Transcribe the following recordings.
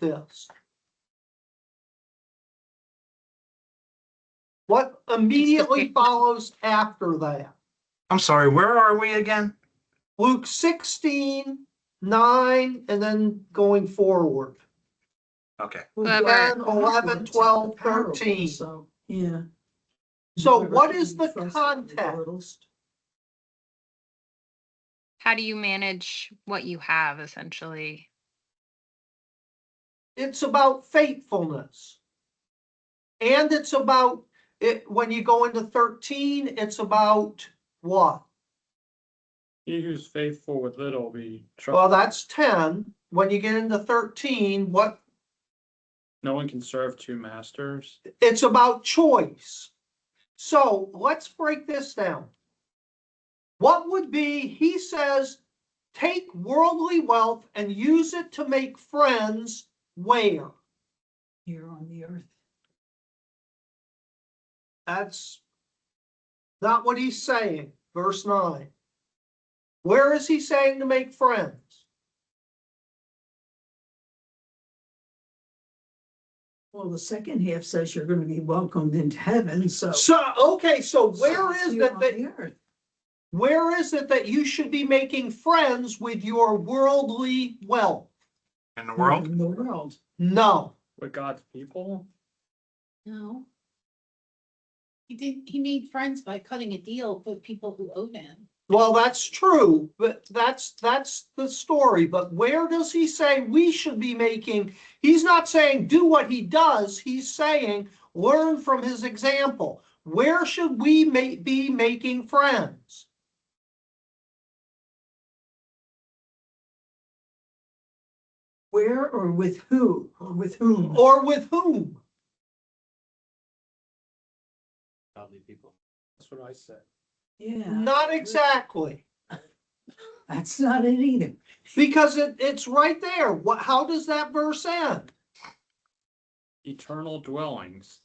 this? What immediately follows after that? I'm sorry, where are we again? Luke 16, 9, and then going forward. Okay. Well, 10, 11, 12, 13. So, yeah. So what is the context? how do you manage what you have, essentially? It's about faithfulness. And it's about it when you go into 13, it's about what? He who's faithful with little will be Well, trusted. that's 10. When you get into 13, what? No one can serve two masters. It's about choice. So let's break this down. What would be, he says, take worldly wealth and use it to make friends where? Here on the earth. That's not what he's saying. Verse 9. Where is he saying to make friends? Well, the second half says you're going to be welcomed into heaven, so. Okay, so where is Here it on that the earth. where is it that you should be making friends with your worldly wealth? In the world? In the world. No. With God's people? No. He made friends by cutting a deal with people who owed him. Well, that's true, but that's the story. But where does he say we should be making? He's not saying do what he does. He's saying learn from his example. Where should we be making friends? Where or with who or with whom? Or with whom? Godly people. That's what I said. Yeah. Not exactly. That's not it either. Because it's right there. How does that verse end? Eternal dwellings.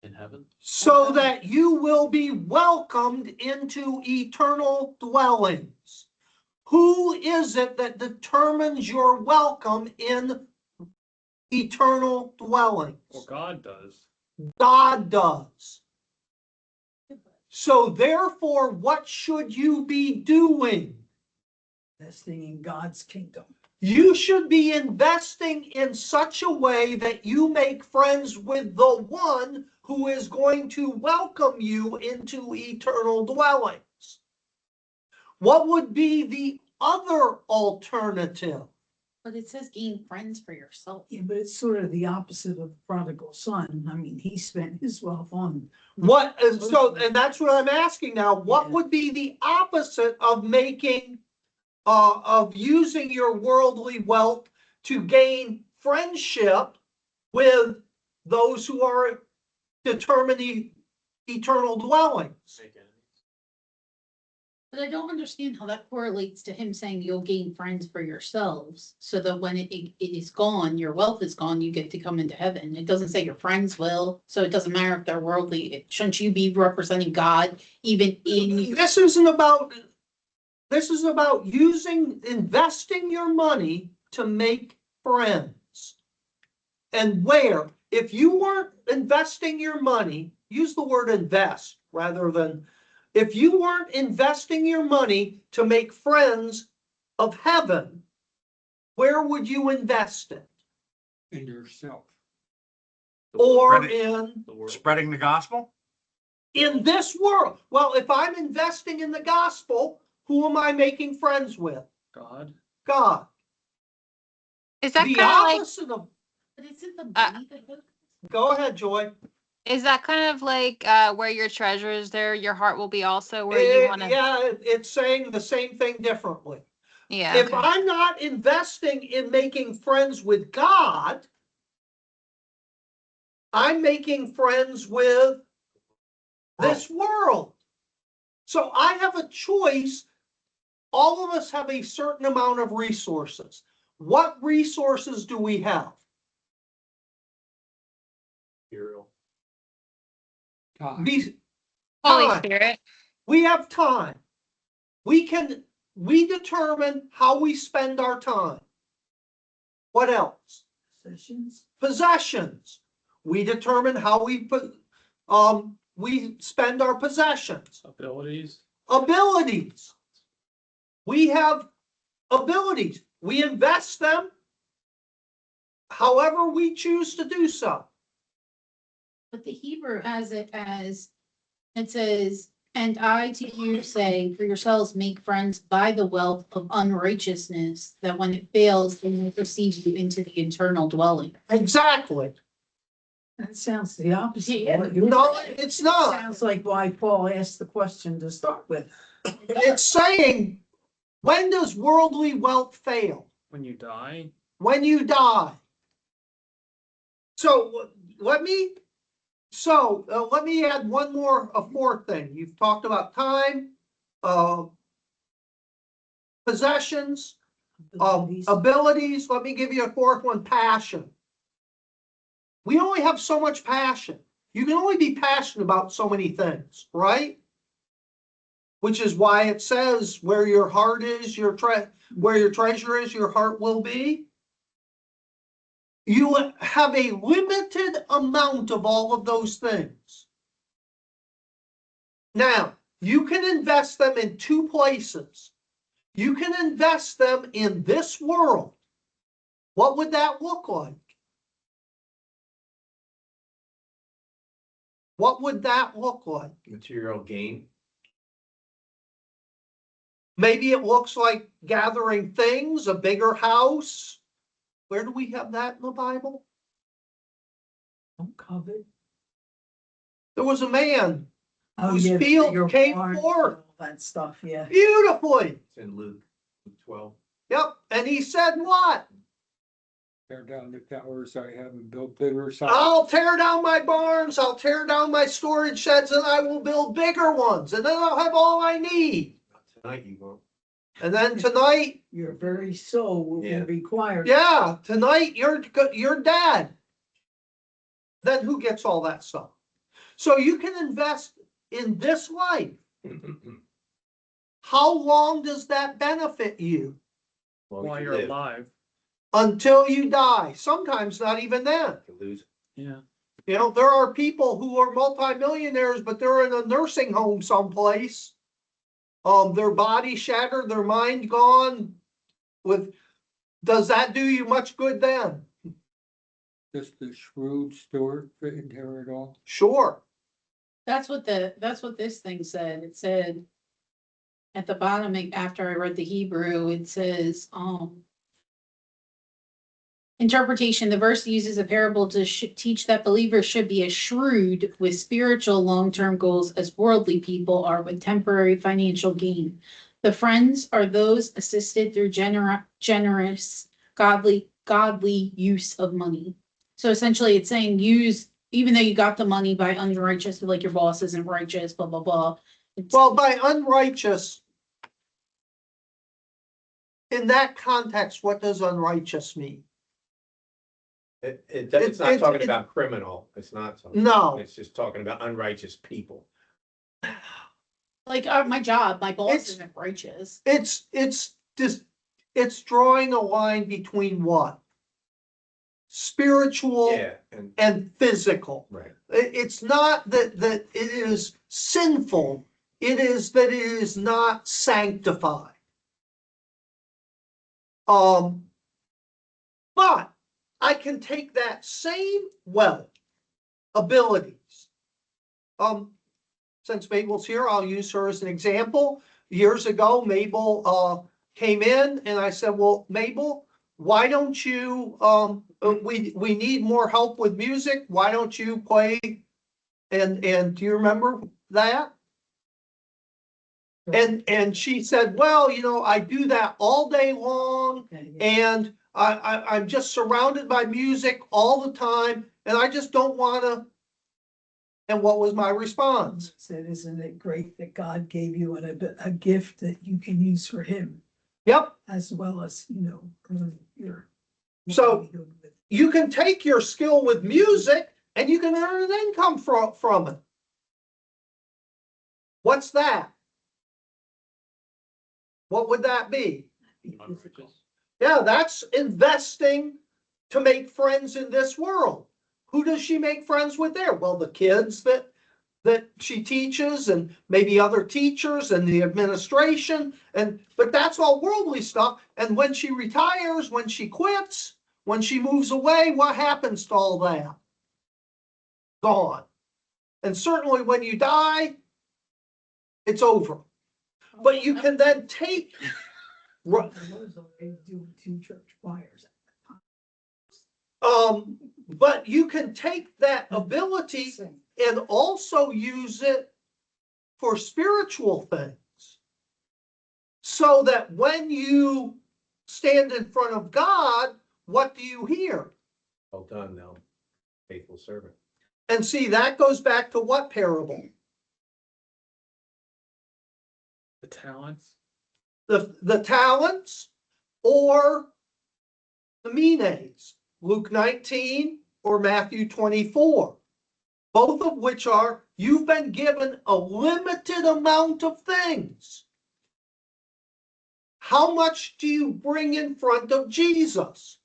In heaven? So that you will be welcomed into eternal dwellings. Who is it that determines your welcome in eternal dwellings? Well, God does. God does. So therefore, what should you be doing? Investing in God's kingdom. You should be investing in such a way that you make friends with the one who is going to welcome you into eternal dwellings. What would be the other alternative? But it says gain friends for yourself. Yeah, but it's sort of the opposite of the prodigal son. I mean, he spent his wealth on. And that's what I'm asking now. What Yeah. would be the opposite of of using your worldly wealth to gain friendship with those who are determining eternal dwellings? But I don't understand how that correlates to him saying you'll gain friends for yourselves, so that when it is gone, your wealth is gone, you get to come into heaven. It doesn't say your friends will, so it doesn't matter if they're worldly. Shouldn't you be representing God even in? This is about investing your money to make friends. And where, if you weren't investing your money, use the word invest rather than, if you weren't investing your money to make friends of heaven, where would you invest it? In yourself. Or Spreading the gospel? in this world? Well, if I'm investing in the gospel, who am I making friends with? God. God. Is that The kind of like, opposite of, But isn't the money that goes? go ahead, Joy. is that kind of like where your treasure is there, your heart will be also where you want to? Yeah, it's saying the same thing differently. Yeah. If Okay. I'm not investing in making friends with God, I'm making friends with this world. So I have a choice. All of us have a certain amount of resources. What resources do we have? God. Holy Time. Spirit. We have time. We determine how we spend our time. What else? Possessions. Possessions. We determine how we spend our possessions. Abilities. Abilities. We have abilities. We invest them however we choose to do so. But the Hebrew has it as, it says, and I to you say, for yourselves make friends by the wealth of unrighteousness, that when it fails, they may receive you into the eternal dwelling. Exactly. That sounds the opposite. Yeah. of what you're No, saying. it's not. Sounds like why Paul asked the question to start with. It's saying, when does worldly wealth fail? When you die, When you die. So let me add a fourth thing. You've talked about time, possessions, Abilities. abilities. Let me give you a fourth one, passion. We only have so much passion. You can only be passionate about so many things, right? Which is why it says where your heart is, where your treasure is, your heart will be. You have a limited amount of all of those things. Now, you can invest them in two places. You can invest them in this world. What would that look like? What would that look like? Material gain. Maybe it looks like gathering things, a bigger house. Where do we have that in the Bible? Don't covet. There was a man Oh, whose yeah, field your came barn and forth all that stuff, yeah. beautifully. It's in Luke 12. Yep. And he said what? Tear down the towers I haven't built bigger. I'll tear down my barns, I'll tear down my storage sheds, and I will build bigger ones, and then I'll have all I need. Not tonight, you won't. And then tonight, Your very soul will be Yeah. required. yeah, tonight you're dead. Then who gets all that stuff? So you can invest in this life. How long does that benefit you? Long as while you you're live, alive. Until you die. Sometimes not even then. you lose. Yeah. You know, there are people who are multimillionaires, but they're in a nursing home someplace. Their body shattered, their mind gone. Does that do you much good then? Just the shrewd steward couldn't tear it all. Sure. That's what this thing said. It said at the bottom, after I read the Hebrew, it says, interpretation, the verse uses a parable to teach that believers should be as shrewd with spiritual long-term goals as worldly people are with temporary financial gain. The friends are those assisted through generous, godly use of money. So essentially it's saying even though you got the money by unrighteous, like your boss isn't righteous, blah, blah, blah. Well, by unrighteous, in that context, what does unrighteous mean? It's not talking about criminal. It's not. No. It's just talking about unrighteous people. Like my job, my boss It's- isn't righteous. It's drawing a line between what? Spiritual Yeah, and physical. right. It's not that it is sinful. It is that it is not sanctified. But I can take that same wealth, abilities. Since Mabel's here, I'll use her as an example. Years ago, Mabel came in and I said, well, Mabel, why don't you, we need more help with music. Why don't you play? And do you remember that? And she said, well, you know, I do that all day long Okay, yeah. and I'm just surrounded by music all the time and I just don't want to. And what was my response? Said, isn't it great that God gave you a gift that you can use for him Yep. as well as, earn your. So- livelihood with. You can take your skill with music and you can earn an income from it. What's that? What would that be? Unrighteous. Yeah, that's investing to make friends in this world. Who does she make friends with there? Well, the kids that she teaches and maybe other teachers and the administration. But that's all worldly stuff. And when she retires, when she quits, when she moves away, what happens to all that? Gone. And certainly when you die, it's over. But you can then take. Those are they do two church choirs. But you can take that ability and also use it for spiritual things. So that when you stand in front of God, what do you hear? Well done, thou faithful servant. And see, that goes back to what parable? The talents. The talents or the minae, Luke 19 or Matthew 24, both of which are, you've been given a limited amount of things. How much do you bring in front of Jesus?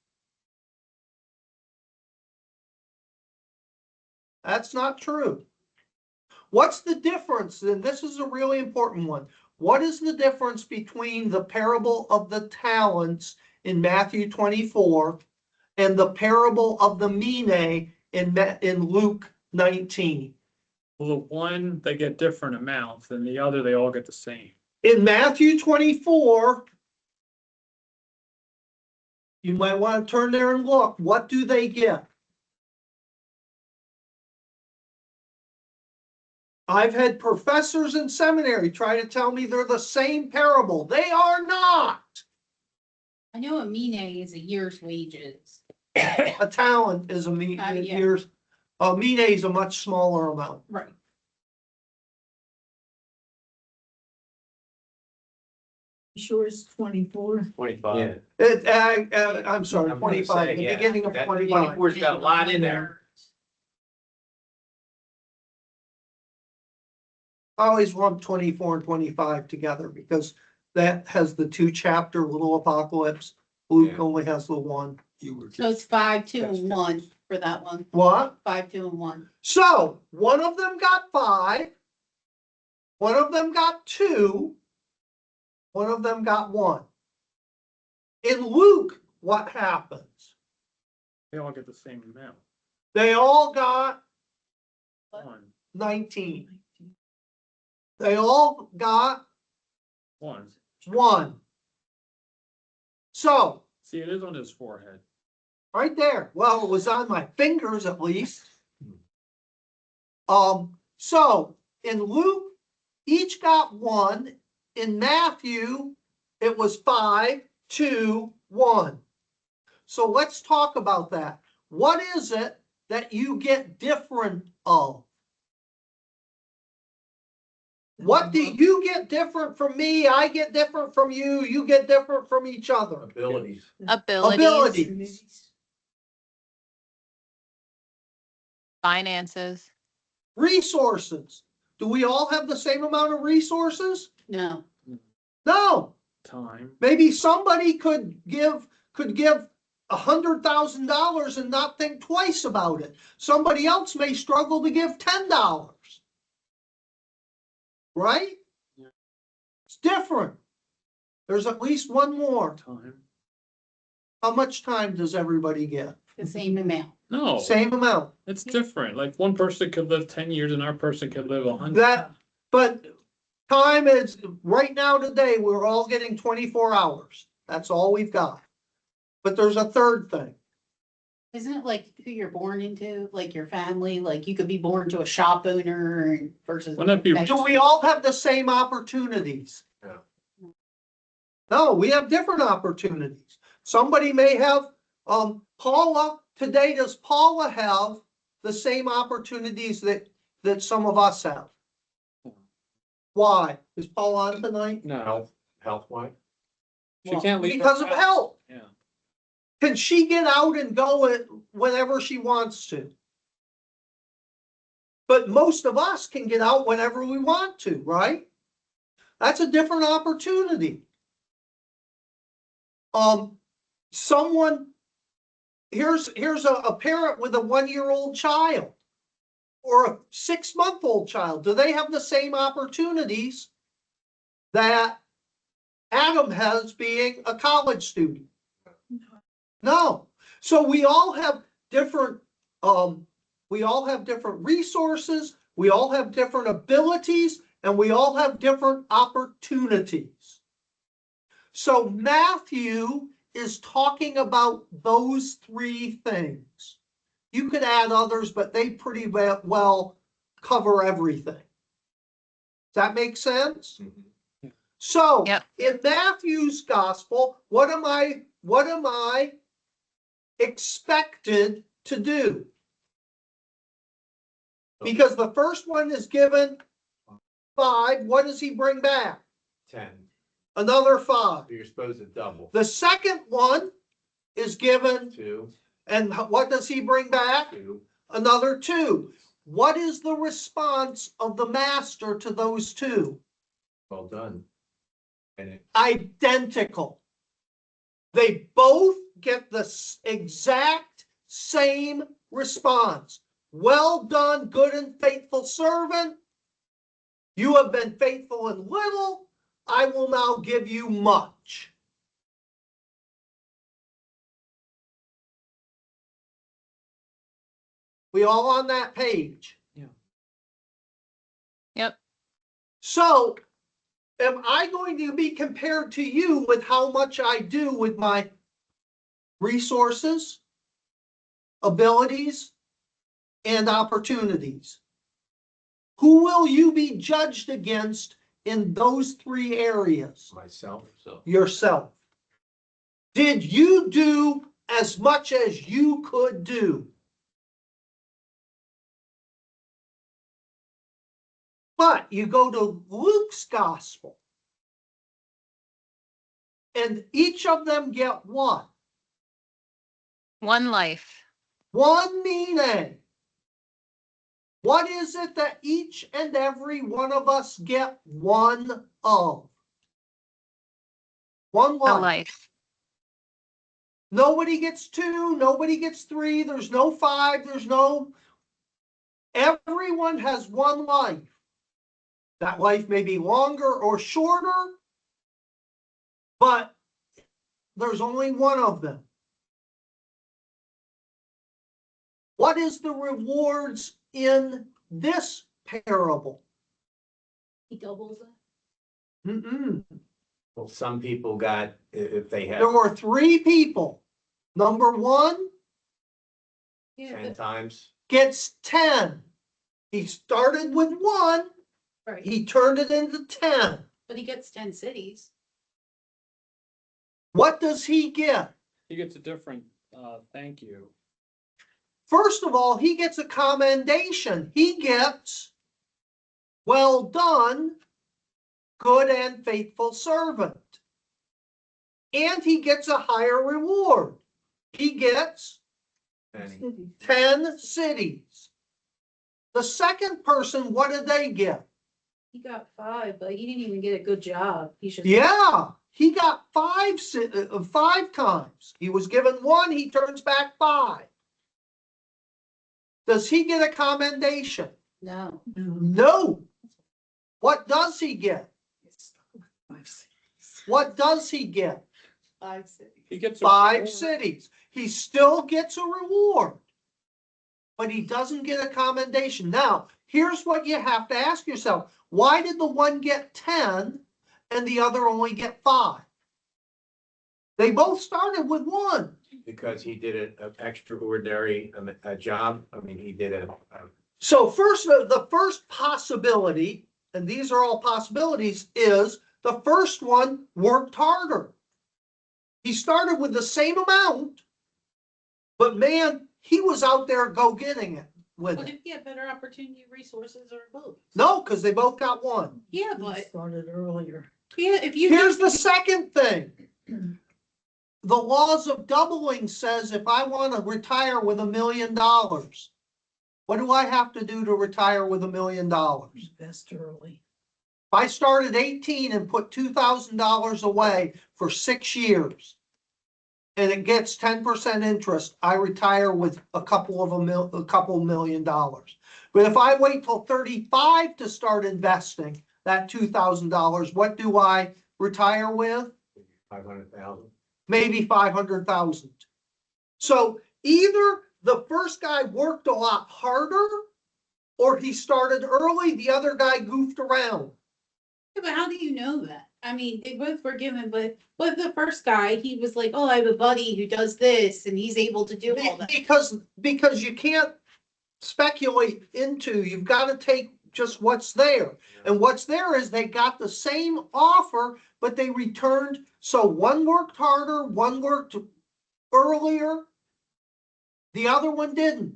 That's not true. What's the difference? And this is a really important one. What is the difference between the parable of the talents in Matthew 24 and the parable of the minae in Luke 19? Well, the one, they get different amounts, and the other, they all get the same. In Matthew 24, you might want to turn there and look. What do they get? I've had professors in seminary try to tell me they're the same parable. They are not. I know a minae is a year's wages. A talent is a Yeah. year's, a minae is a much smaller amount. Right. Sure it's 24. 25. I'm sorry, I'm gonna 25, say, the yeah, beginning of that 25. 24's got a lot in there. I always lump 24 and 25 together because that has the 2-chapter little apocalypse. Luke Yeah. only has the one. You were So it's 5, 2, That's and 1 for that one. What? 5, 2, and 1. So one of them got 5, one of them got 2, one of them got 1. In Luke, what happens? They all get the same amount. They all got One, 19. They all got one. 1. So See, it is on his forehead. right there. Well, it was on my fingers at least. So in Luke, each got 1. In Matthew, it was 5, 2, 1. So let's talk about that. What is it that you get different of? What do you get different from me? I get different from you. You get different from each other. Abilities. Abilities. Finances. Resources. Do we all have the same amount of resources? No. No. Time. Maybe somebody could give $100,000 and not think twice about it. Somebody else may struggle to give $10. Right? Yeah. It's different. There's at least one more. Time. How much time does everybody get? The same amount. No, Same amount. it's different. Like one person could live 10 years and our person could live 100. But time is, right now today, we're all getting 24 hours. That's all we've got. But there's a third thing. Isn't it like who you're born into, like your family? Like you could be born to a shop owner and versus. Wouldn't that be- Do we all have the same opportunities? No. No, we have different opportunities. Somebody may have, Paula, today, does Paula have the same opportunities that some of us have? Why? Is Paula on tonight? No, Health-wise. she can't leave. her Because of house. health. Yeah. Can she get out and go whenever she wants to? But most of us can get out whenever we want to, right? That's a different opportunity. Someone here's a parent with a 1-year-old child or a 6-month-old child. Do they have the same opportunities that Adam has being a college student? No. So we all have different resources, we all have different abilities, and we all have different opportunities. So Matthew is talking about those 3 things. You could add others, but they pretty well cover everything. Does that make sense? Mhm. So Yep. in Matthew's gospel, what am I expected to do? Because the first one is given 5. What does he bring back? 10. Another 5. So you're supposed to double. The second one is given, 2, and what does he bring back? 2. Another 2. What is the response of the master to those 2? Well done. And it, Identical. They both get the exact same response. Well done, good and faithful servant. You have been faithful in little. I will now give you much. We all on that page? Yeah. Yep. So, am I going to be compared to you with how much I do with my resources, abilities, and opportunities? Who will you be judged against in those 3 areas? myself, so. Yourself. Did you do as much as you could do? But you go to Luke's gospel, and each of them get what? 1 life. 1 meaning. What is it that each and every one of us get 1 of? 1 A life. life. Nobody gets 2, nobody gets 3, there's no 5, everyone has 1 life. That life may be longer or shorter, but there's only 1 of them. What is the rewards in this parable? He doubles it. Well, some people got, if they There have were 3 people. Number 1 Yeah, 10 times, gets 10. He started with 1, right, he turned it into 10. but he gets 10 cities. What does he get? He gets a different, thank you. First of all, he gets a commendation. He gets, well done, good and faithful servant. And he gets a higher reward. He gets Penny. 10 cities. The second person, what did they get? He got 5, but he didn't even get a good job. He should. Yeah, he got 5 times. He was given 1, he turns back 5. Does he get a commendation? No. No. What does he get? What does he get? 5 cities. He gets. 5 cities. He still gets a reward, but he doesn't get a commendation. Now, here's what you have to ask yourself. Why did the one get 10 and the other only get 5? They both started with 1. Because he did an extraordinary job. I mean, he did a So first, the first possibility, and these are all possibilities, is the first one worked harder. He started with the same amount, but man, he was out there go-getting it with What it. if he had better opportunity, resources, or both? No, because they both got 1. Yeah, He but, started earlier. yeah, if you. Here's the second thing. The laws of doubling says if I want to retire with $1 million, what do I have to do to retire with $1 million? Invest early. If I start at 18 and put $2,000 away for 6 years, and it gets 10% interest, I retire with a couple $1,000,000. But if I wait till 35 to start investing that $2,000, what do I retire with? 500,000. Maybe 500,000. So either the first guy worked a lot harder, or he started early, the other guy goofed around. Yeah, but how do you know that? I mean, they both were given, but with the first guy, he was like, oh, I have a buddy who does this and he's able to do all that. Because you can't speculate into, you've got to take just what's there. And what's there is they got the same offer, but they returned. So one worked harder, one worked earlier, the other one didn't.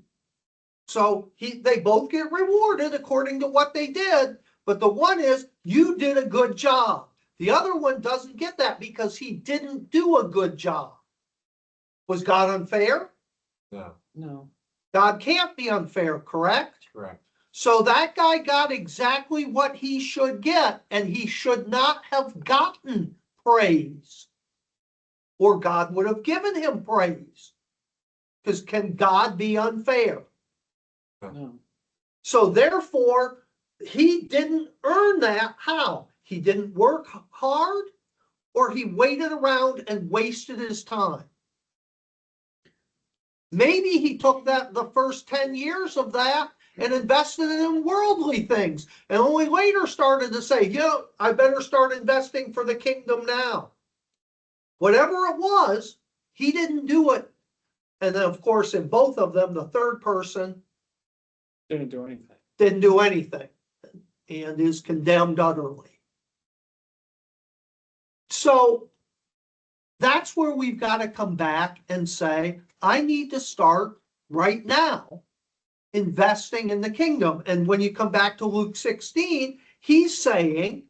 So they both get rewarded according to what they did. But the one is, you did a good job. The other one doesn't get that because he didn't do a good job. Was God unfair? No, No. God can't be unfair, correct? correct. So that guy got exactly what he should get, and he should not have gotten praise, or God would have given him praise. Because can God be unfair? No. So therefore, he didn't earn that. How? He didn't work hard, or he waited around and wasted his time. Maybe he took the first 10 years of that and invested it in worldly things, and only later started to say, I better start investing for the kingdom now. Whatever it was, he didn't do it. And then, of course, in both of them, the third person Didn't do anything. didn't do anything and is condemned utterly. So that's where we've got to come back and say, I need to start right now investing in the kingdom. And when you come back to Luke 16, he's saying,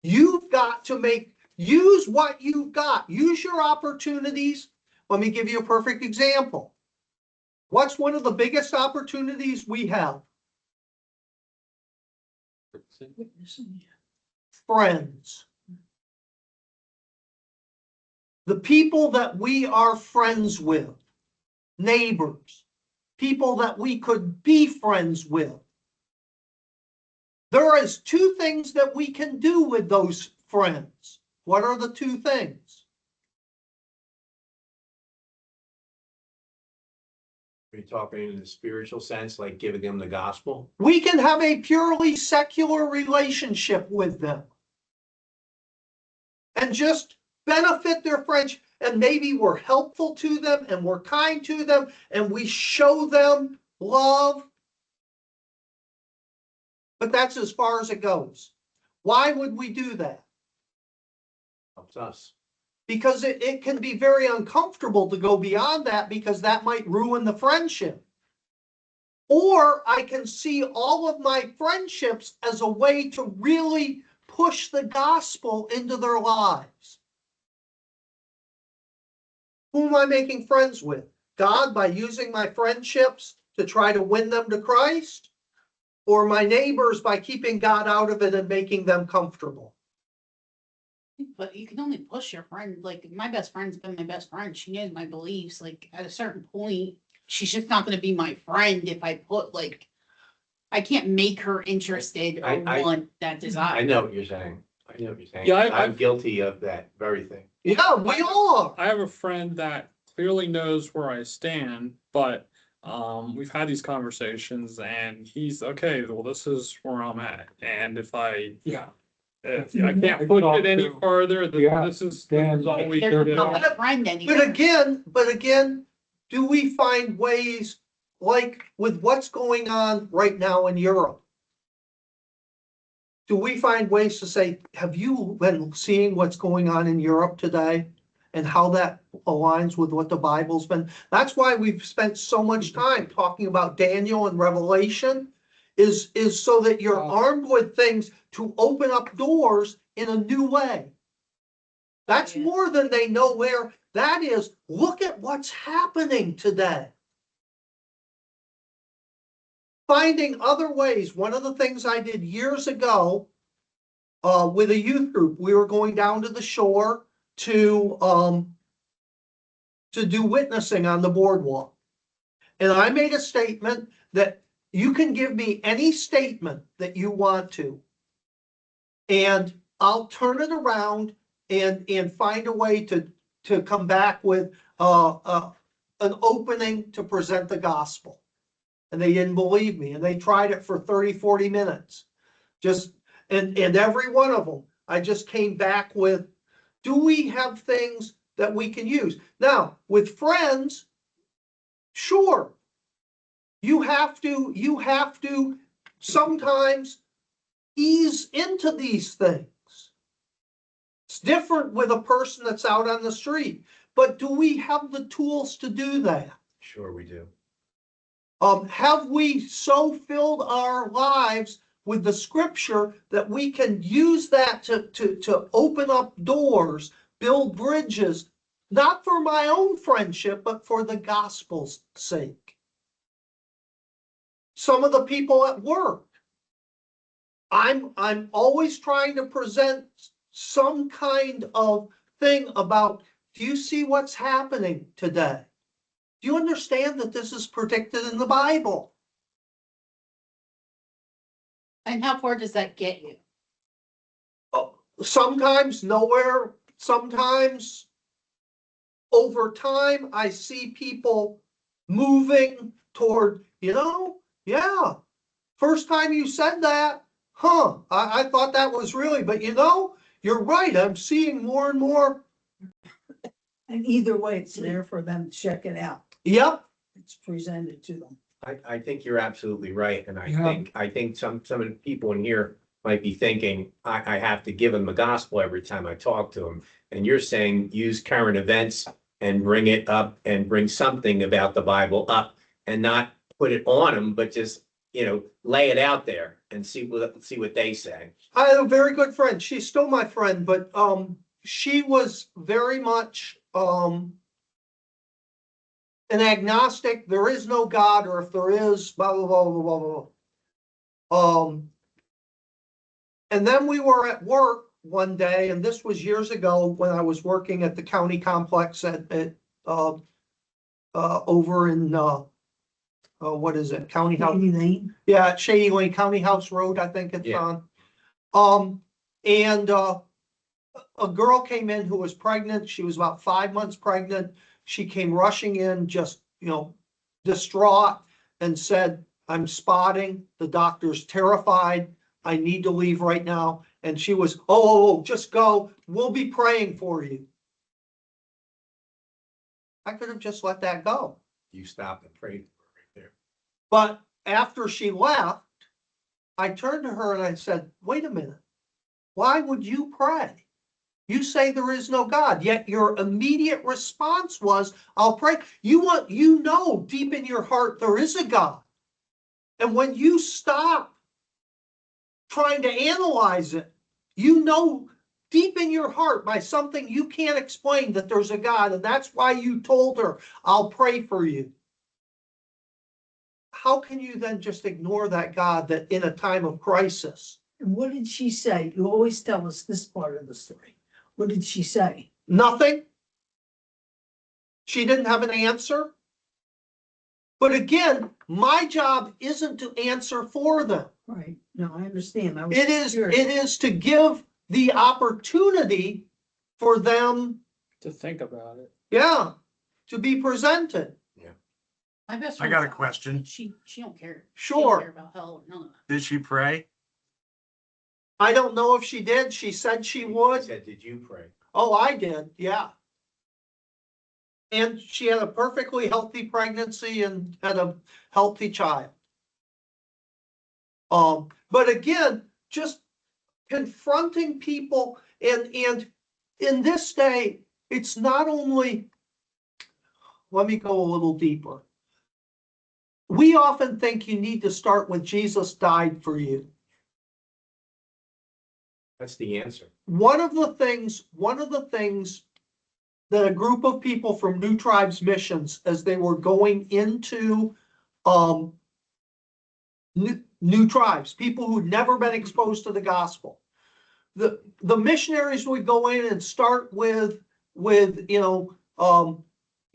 you've got to use what you've got, use your opportunities. Let me give you a perfect example. What's one of the biggest opportunities we have? Friends. The people that we are friends with, neighbors, people that we could be friends with. There is two things that we can do with those friends. What are the two things? Are you talking in the spiritual sense, like giving them the gospel? We can have a purely secular relationship with them and just benefit their friendship. And maybe we're helpful to them and we're kind to them and we show them love. But that's as far as it goes. Why would we do that? Helps us. Because it can be very uncomfortable to go beyond that, because that might ruin the friendship. Or I can see all of my friendships as a way to really push the gospel into their lives. Who am I making friends with? God, by using my friendships to try to win them to Christ? Or my neighbors by keeping God out of it and making them comfortable? But you can only push your friend. Like, my best friend's been my best friend. She knows my beliefs. Like, at a certain point, she's just not going to be my friend if I put, like, I can't make her interested or want that desire. I know what you're saying. I know what you're saying. Yeah, I'm guilty of that very thing. Yeah, we all are. I have a friend that clearly knows where I stand, but we've had these conversations and he's okay, well, this is where I'm at. And if I can't push it any farther, this is all we They're can do. not a friend anymore. But again, do we find ways, like with what's going on right now in Europe? Do we find ways to say, have you been seeing what's going on in Europe today and how that aligns with what the Bible's been? That's why we've spent so much time talking about Daniel and Revelation, is so that you're armed with things to open up doors in a new way. That's more than they know where. That is, look at what's happening today. Finding other ways. One of the things I did years ago with a youth group, we were going down to the shore to to do witnessing on the boardwalk. And I made a statement that you can give me any statement that you want to. And I'll turn it around and find a way to come back with an opening to present the gospel. And they didn't believe me, and they tried it for 30, 40 minutes. And every one of them, I just came back with, do we have things that we can use? Now, with friends, sure. You have to sometimes ease into these things. It's different with a person that's out on the street, but do we have the tools to do that? Sure we do. Have we so filled our lives with the scripture that we can use that to open up doors, build bridges, not for my own friendship, but for the gospel's sake? Some of the people at work, I'm always trying to present some kind of thing about, do you see what's happening today? Do you understand that this is predicted in the Bible? And how far does that get you? Sometimes nowhere, sometimes over time, I see people moving toward, yeah, first time you said that, I thought that was really, but you're right, I'm seeing more and more. And either way, it's there for them to check it out. Yep. It's presented to them. I think you're absolutely right, and Yeah. I think some of the people in here might be thinking, I have to give them the gospel every time I talk to them. And you're saying use current events and bring it up and bring something about the Bible up and not put it on them, but just, lay it out there and see what they say. I had a very good friend. She's still my friend, but she was very much an agnostic. There is no God, or if there is, blah blah blah blah blah blah. And then we were at work one day, and this was years ago when I was working at the county complex at over in what is it? County House. Shady Lane. Yeah, at Shady Lane, County House Road, I think it's Yeah. on. And a girl came in who was pregnant. She was about 5 months pregnant. She came rushing in, just, distraught, and said, I'm spotting. The doctor's terrified. I need to leave right now. And she was, just go. We'll be praying for you. I could have just let that go. You stop and pray for her right there. But after she left, I turned to her and I said, wait a minute. Why would you pray? You say there is no God, yet your immediate response was, I'll pray. You know deep in your heart there is a God. And when you stop trying to analyze it, you know deep in your heart by something you can't explain that there's a God. And that's why you told her, I'll pray for you. How can you then just ignore that God that in a time of crisis? And what did she say? You always tell us this part of the story. What did she say? Nothing. She didn't have an answer. But again, my job isn't to answer for them. Right. No, I understand. I was It is curious. to give the opportunity for them, To think about it. to be presented. My best I got a friend's- question. She don't care. She Sure. don't care about hell or none of that. Did she pray? I don't know if she did. She said she He would. said, did you pray? Oh, I did. Yeah. And she had a perfectly healthy pregnancy and had a healthy child. But again, just confronting people and in this day, it's not only, let me go a little deeper. We often think you need to start with Jesus died for you. That's the answer. One of the things that a group of people from New Tribes Missions, as they were going into new tribes, people who'd never been exposed to the gospel, the missionaries would go in and start with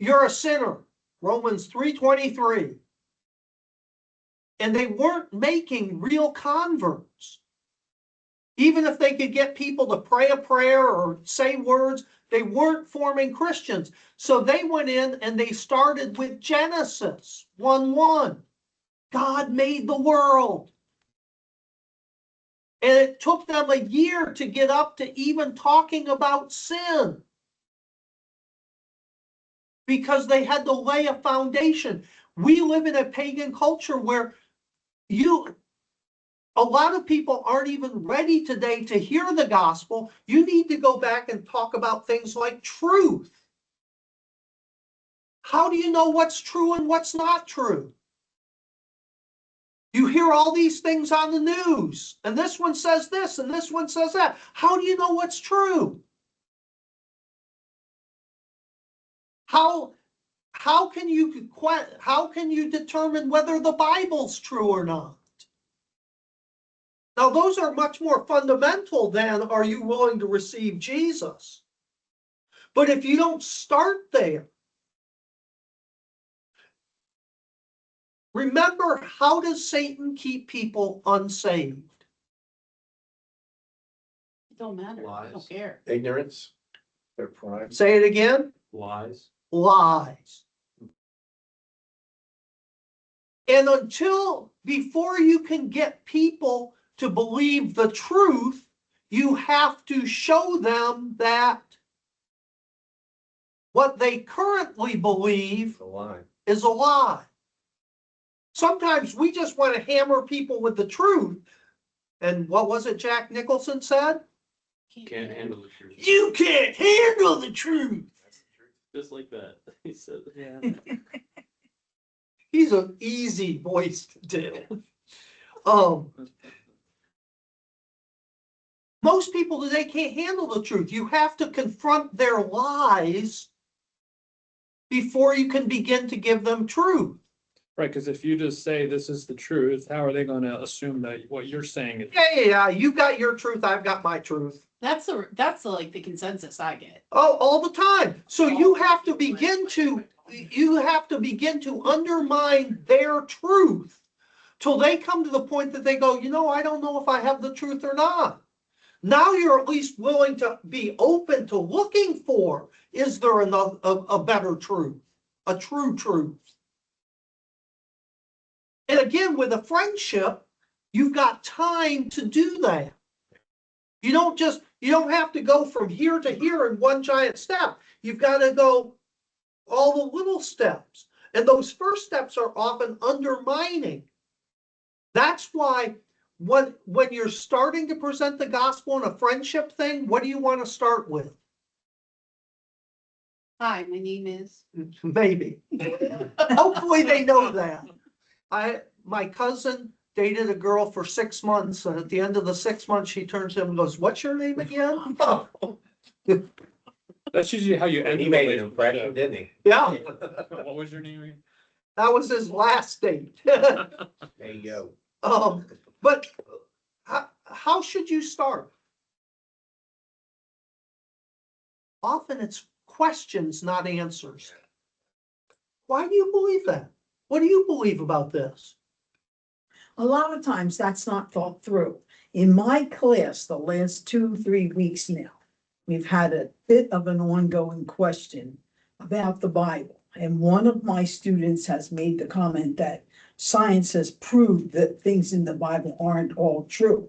you're a sinner, Romans 3:23. And they weren't making real converts. Even if they could get people to pray a prayer or say words, they weren't forming Christians. So they went in and they started with Genesis 1:1. God made the world. And it took them a year to get up to even talking about sin. Because they had to lay a foundation. We live in a pagan culture where a lot of people aren't even ready today to hear the gospel. You need to go back and talk about things like truth. How do you know what's true and what's not true? You hear all these things on the news, and this one says this, and this one says that. How do you know what's true? How can you determine whether the Bible's true or not? Now, those are much more fundamental than are you willing to receive Jesus? But if you don't start there, remember, how does Satan keep people unsaved? It don't matter. I don't Lies. care. Ignorance, their pride, Say it again. lies. Lies. And before you can get people to believe the truth, you have to show them that what they currently believe The lie. is a lie. Sometimes we just want to hammer people with the truth. And what was it Jack Nicholson said? Can't handle the truth. You can't handle the truth. Just like that. He said, yeah. He's an easy voice to do. Most people today can't handle the truth. You have to confront their lies before you can begin to give them truth. Right, because if you just say this is the truth, how are they going to assume that what you're saying is? Yeah. You got your truth. I've got my truth. That's the like the consensus I get. Oh, all the time. So you have to begin to undermine their truth till they come to the point that they go, I don't know if I have the truth or not. Now you're at least willing to be open to looking for, is there a better truth, a true truth? And again, with a friendship, you've got time to do that. You don't have to go from here to here in one giant step. You've got to go all the little steps. And those first steps are often undermining. That's why when you're starting to present the gospel in a friendship thing, what do you want to start with? Hi, my name is. Maybe. Hopefully they know that. My cousin dated a girl for 6 months, and at the end of the 6 months, she turns to him and goes, "What's your name again?" That's usually how you end. He the made an impression, relationship. didn't he? Yeah, What was your name? that was his last date. There you go. But how should you start? Often it's questions, not answers. Why do you believe that? What do you believe about this? A lot of times that's not thought through. In my class, the last 2-3 weeks now, we've had a bit of an ongoing question about the Bible. And one of my students has made the comment that science has proved that things in the Bible aren't all true.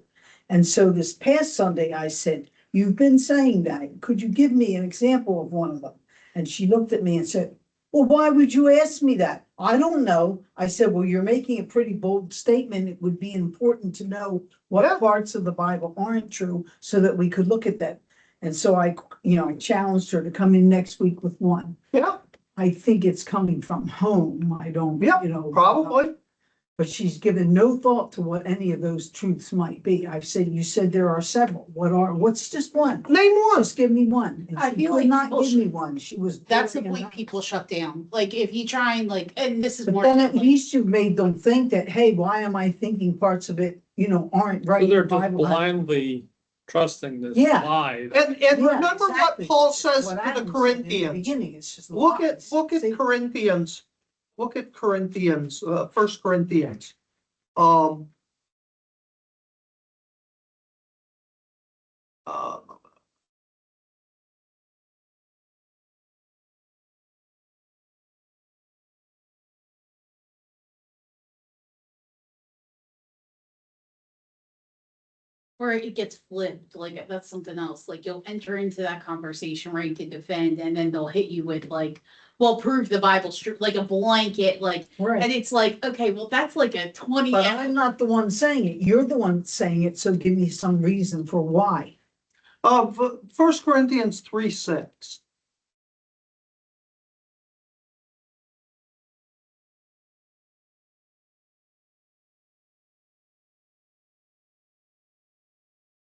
And so this past Sunday, I said, "You've been saying that. Could you give me an example of one of them?" And she looked at me and said, "Well, why would you ask me that?" "I don't know." I said, "Well, you're making a pretty bold statement. It would be important to know what Yeah. parts of the Bible aren't true so that we could look at them." And so I challenged her to come in next week with one. Yeah, I think it's coming from home. I don't, Yeah, probably. But she's given no thought to what any of those truths might be. I've said, "You said there are several. What's just one? Name one. Just give me one." And I she feel could like not people give me one. She was. That's the very point announced. people shut down. Like if you try and and this is But more. then at least you made them think that, hey, why am I thinking parts of it, aren't right? So they're The just Bible has- blindly trusting this Yeah. lie. And Yeah, remember what exactly. Paul says What to Adam the said in the Corinthians. Beginning, it's just Look at lies. See? Corinthians, First Corinthians. Um. uh, Where it gets flipped, like that's something else, like you'll enter into that conversation ready to defend, and then they'll hit you with like, well, prove the Bible's true, like a blanket, like, Right. and it's like, okay, well, that's like a 20. But I'm not the one saying it. You're the one saying it, so give me some reason for why. First Corinthians 3:6.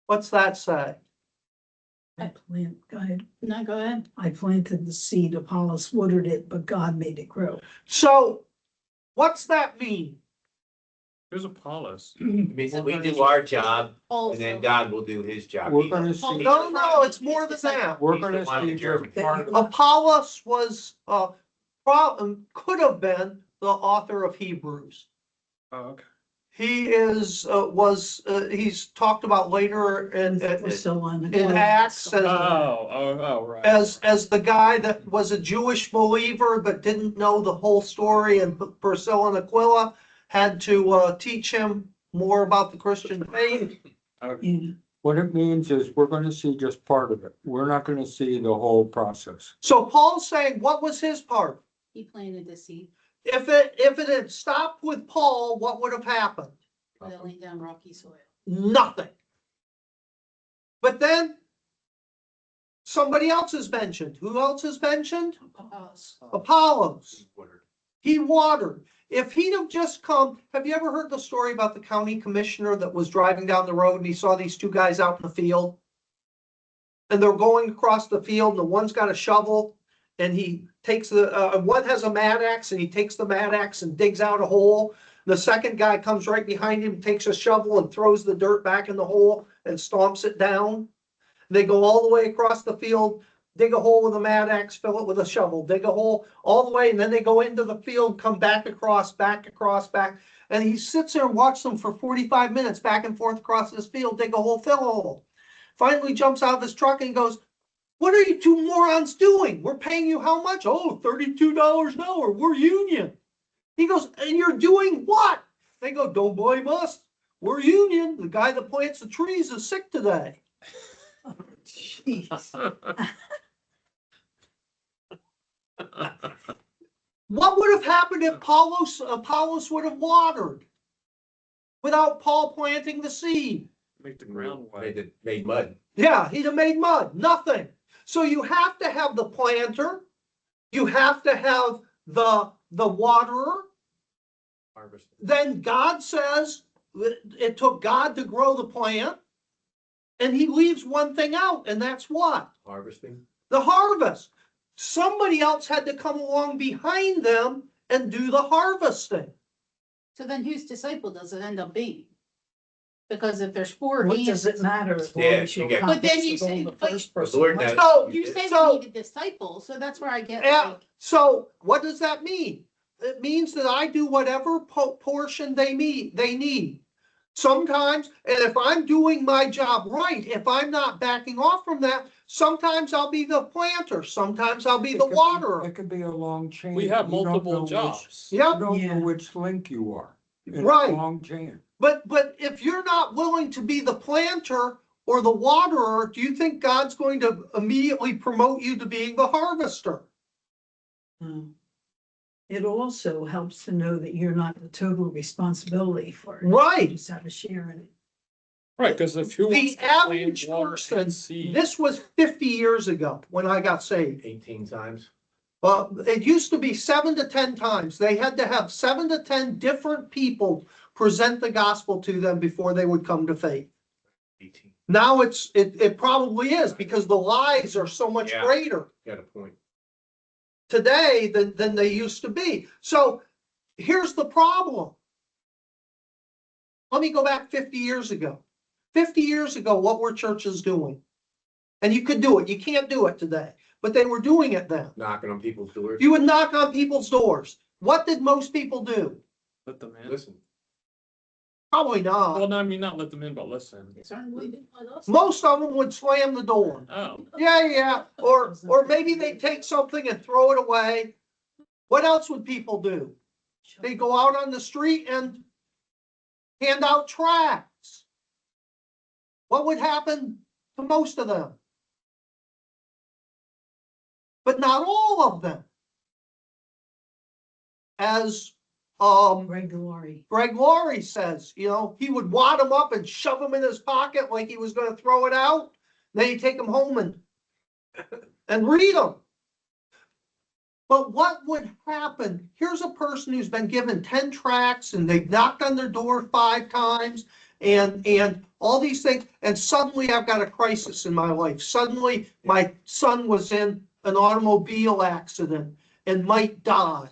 What's that say? Go ahead. No, go ahead. I planted the seed, Apollos watered it, but God made it grow. So, what's that mean? Who's Apollos? It means that we do our job and Also, then God will do his job. We're He gonna knows. see, No, it's more than that. we're He's the gonna one see in Germany. just part of it. Apollos was, could have been the author of Hebrews. Oh, okay. He he's talked about later in Priscilla and Acts Right. as the guy that was a Jewish believer but didn't know the whole story, and Priscilla and Aquila had to teach him more about the Christian faith. Yeah. What it means is we're gonna see just part of it. We're not gonna see the whole process. So Paul's saying, what was his part? he planted the seed, If it had stopped with Paul, what would have happened? but it laid down rocky soil. Nothing. But then somebody else is mentioned. Who else is mentioned? Apollos. He watered. If he'd have just come, have you ever heard the story about the county commissioner that was driving down the road and he saw these two guys out in the field? And they're going across the field and the one's got a shovel and he takes one has a mad axe and he takes the mad axe and digs out a hole. The second guy comes right behind him, takes a shovel and throws the dirt back in the hole and stomps it down. They go all the way across the field, dig a hole with a mad axe, fill it with a shovel, dig a hole all the way, and then they go into the field, come back. And he sits there and watches them for 45 minutes, back and forth across this field, dig a hole, fill a hole. Finally jumps out of his truck and goes, "What are you two morons doing? We're paying you how much?" "Oh, $32 an hour. We're union." He goes, "And you're doing what?" They go, "Don't blame us. We're union. The guy that plants the trees is sick today." Jeez. What would have happened if Apollos would have watered without Paul planting the seed? Make the ground wet. Made mud. Yeah, he'd have made mud. Nothing. So you have to have the planter. You have to have the waterer. Harvest. Then God says it took God to grow the plant. And he leaves one thing out, and that's what? Harvesting. The harvest. Somebody else had to come along behind them and do the harvesting. So then whose disciple does it end up being? Because if there's four What hands. does it matter as long Yeah, as you you're get- But then you compensating say- the but- first The person? Lord What's- knows. So You say so- we need a disciple, so that's where I get Yeah. like, So what does that mean? It means that I do whatever portion they need. Sometimes, and if I'm doing my job right, if I'm not backing off from that, sometimes I'll be the planter, sometimes I'll be It the could be- waterer. It could be a long chain. We have You don't know multiple which- jobs. Yeah, You don't Yeah. know which link you are. It's a Right. long chain. but if you're not willing to be the planter or the waterer, do you think God's going to immediately promote you to being the harvester? No. It also helps to know that you're not the total responsibility for it. You Right. just have a share in it. Right, because if you. The average person, this was 50 years ago when I got saved. 18 times. It used to be 7 to 10 times. They had to have 7 to 10 different people present the gospel to them before they would come to faith. 18. Now it probably is because the lies are so much Yeah. greater Got a point. today than they used to be. So here's the problem. Let me go back 50 years ago. 50 years ago, what were churches doing? And you could do it. You can't do it today, but they were doing it then. Knocking on people's doors. You would knock on people's doors. What did most people do? Let them in. Listen, Probably Well, not. no, I mean, not let them in, but listen. They certainly didn't let us. Most of them would slam the door. Oh, Yeah. Or maybe they take something and throw it away. What else would people do? They go out on the street and hand out tracts. What would happen to most of them? But not all of them. As Greg Laurie. Greg Laurie says, he would wad them up and shove them in his pocket like he was going to throw it out. Then he'd take them home and read them. But what would happen? Here's a person who's been given 10 tracts and they've knocked on their door 5 times and all these things. And suddenly I've got a crisis in my life. Suddenly my son was in an automobile accident and might die.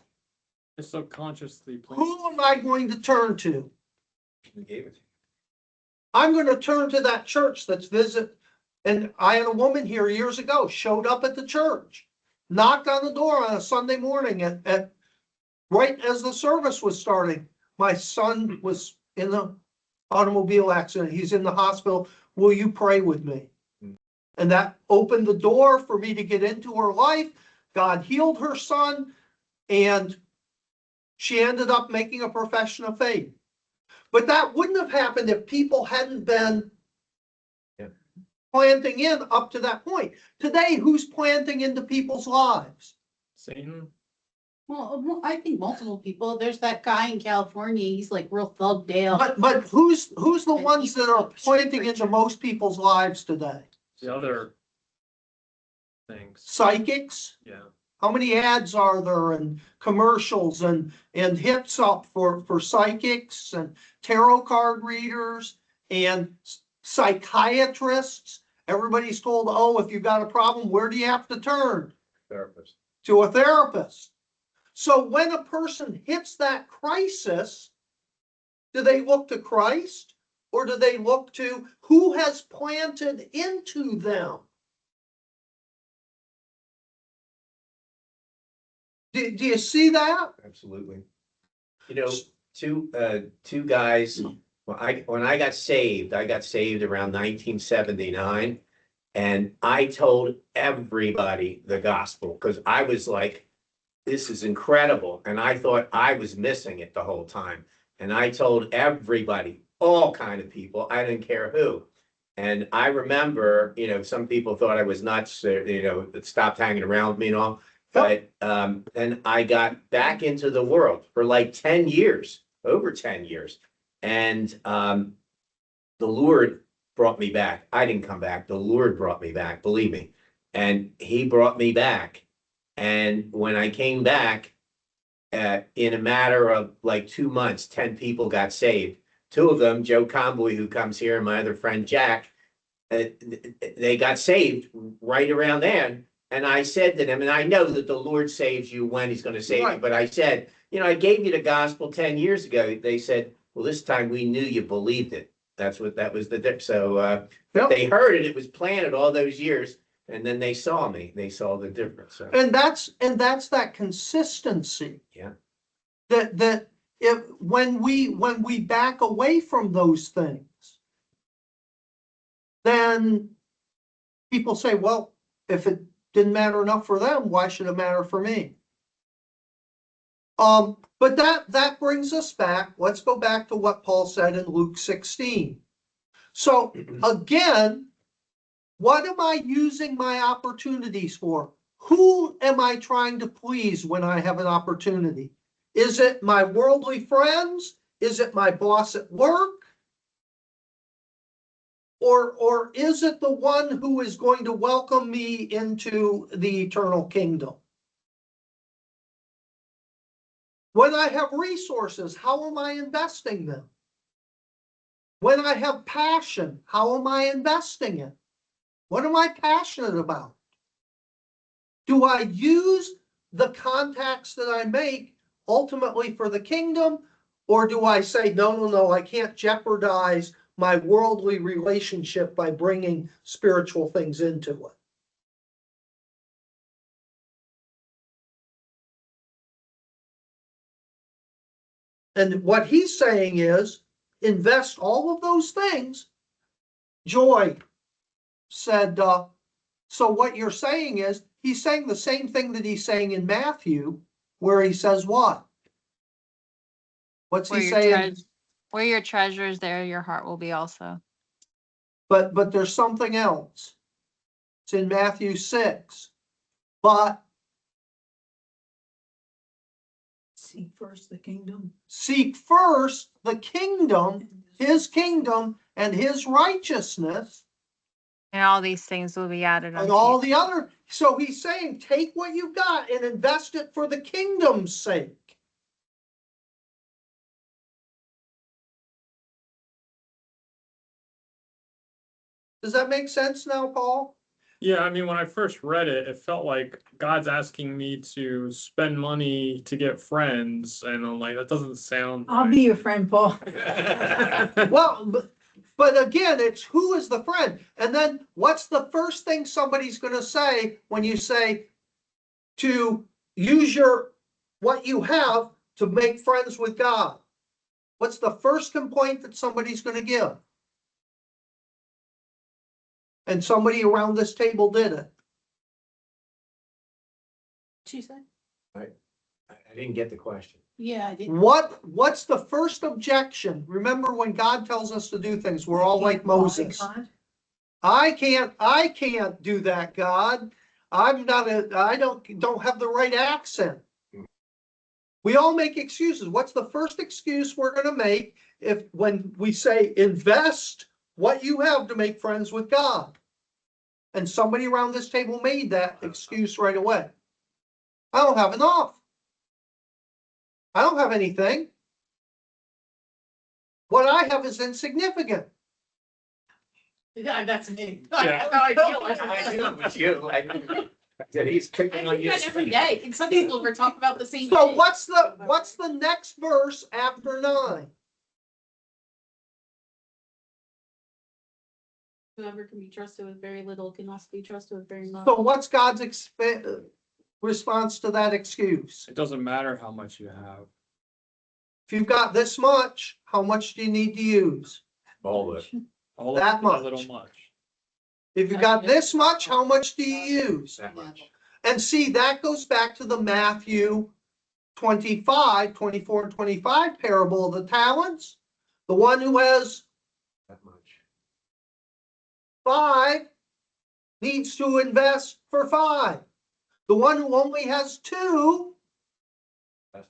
it's subconsciously. Who am I going to turn to? we gave it to I'm going to turn to that church that's visit. And I had a woman here years ago, showed up at the church, knocked on the door on a Sunday morning at right as the service was starting. My son was in an automobile accident. He's in the hospital. Will you pray with me? And that opened the door for me to get into her life. God healed her son, and she ended up making a profession of faith. But that wouldn't have happened if people hadn't been planting in up to that point. Today, who's planting into people's lives? Satan. Well, I think multiple people. There's that guy in California. He's like real thugged out. But who's the ones that are planting into most people's lives today? The other things. Psychics? Yeah. How many ads are there and commercials and hits up for psychics and tarot card readers and psychiatrists? Everybody's told, oh, if you've got a problem, where do you have to turn? therapist. To a therapist. So when a person hits that crisis, do they look to Christ or do they look to who has planted into them? Do you see that? Absolutely. Two guys, when I got saved around 1979. And I told everybody the gospel because I was like, this is incredible. And I thought I was missing it the whole time. And I told everybody, all kind of people, I didn't care who. And I remember, some people thought I was nuts, that stopped hanging around with me and all. But then I got back into the world for like 10 years, over 10 years. And the Lord brought me back. I didn't come back. The Lord brought me back, believe me. And he brought me back. And when I came back, in a matter of like 2 months, 10 people got saved. 2 of them, Joe Conboy, who comes here, and my other friend, Jack, they got saved right around then. And I said to them, and I know that the Lord saves you when he's going to save you, but I said, I gave you the gospel 10 years ago. They said, well, this time we knew you believed it. That was the dip. So they heard it. It was planted all those years. And then they saw me. They saw the difference. So. And that's that consistency. Yeah. That if when we back away from those things, then people say, well, if it didn't matter enough for them, why should it matter for me? But that brings us back. Let's go back to what Paul said in Luke 16. So again, what am I using my opportunities for? Who am I trying to please when I have an opportunity? Is it my worldly friends? Is it my boss at work? Or is it the one who is going to welcome me into the eternal kingdom? When I have resources, how am I investing them? When I have passion, how am I investing it? What am I passionate about? Do I use the contacts that I make ultimately for the kingdom? Or do I say, no, I can't jeopardize my worldly relationship by bringing spiritual things into it. And what he's saying is invest all of those things. Joy said, so what you're saying is he's saying the same thing that he's saying in Matthew, where he says what? What's he saying? Where your treasure is, there your heart will be also. But there's something else. It's in Matthew 6. But Seek first the kingdom. seek first the kingdom, his kingdom and his righteousness, And all these things will be added and unto all you. the other. So he's saying, take what you've got and invest it for the kingdom's sake. Does that make sense now, Paul? Yeah, I mean, when I first read it, it felt like God's asking me to spend money to get friends, and I'm like, that doesn't sound. I'll be your friend, Paul. Well, but again, it's who is the friend? And then what's the first thing somebody's going to say when you say to use what you have to make friends with God? What's the first complaint that somebody's going to give? And somebody around this table did it. She said? I didn't get the question. Yeah, I did. What's the first objection? Remember, when God tells us to do things, we're all like Moses. I can't do that, God. I don't have the right accent. We all make excuses. What's the first excuse we're going to make when we say invest what you have to make friends with God? And somebody around this table made that excuse right away. I don't have enough. I don't have anything. What I have is insignificant. Yeah, that's me. Yeah. I feel I knew it was you. I said he's picking on do you. that every day. And some people were talking about the same So thing. what's the next verse after 9? Whoever can be trusted with very little can also be trusted with very much. So what's God's response to that excuse? It doesn't matter how much you have. If you've got this much, how much do you need to use? All of it. All That of it, much. a little much. If you got this much, how much do you use? That much. And see, that goes back to the Matthew 25, 24 and 25 parable of the talents. The one who has That much. 5 needs to invest for 5. The one who only has 2, That's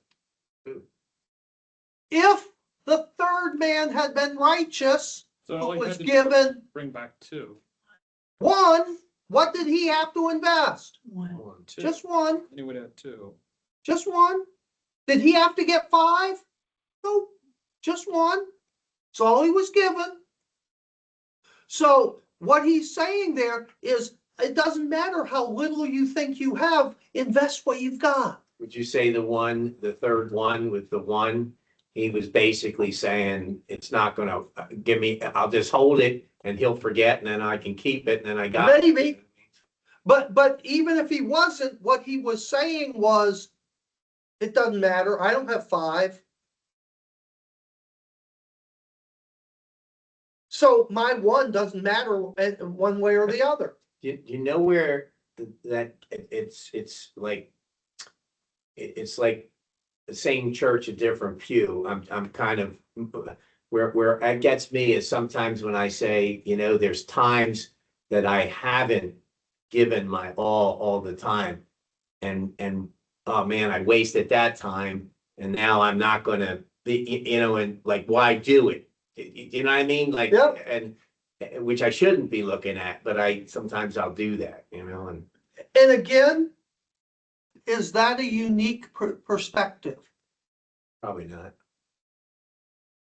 2. if the third man had been righteous, So who all he was had to given bring back 2. 1, what did he have to invest? One. 2. Just 1. And he would have 2. Just 1. Did he have to get 5? No, just 1. It's all he was given. So what he's saying there is, it doesn't matter how little you think you have, invest what you've got. Would you say the third one with the 1, he was basically saying, it's not gonna give me, I'll just hold it and he'll forget and then I can keep it and then I got. Maybe. But even if he wasn't, what he was saying was, it doesn't matter. I don't have 5. So my 1 doesn't matter one way or the other. You know where that it's like the same church, a different pew. I'm kind of where it gets me is sometimes when I say, there's times that I haven't given my all the time. And oh man, I wasted that time and now I'm not gonna be, and like, why do it? You know what I mean? Like, Yep. and which I shouldn't be looking at, but sometimes I'll do that, and And again, is that a unique perspective? probably not.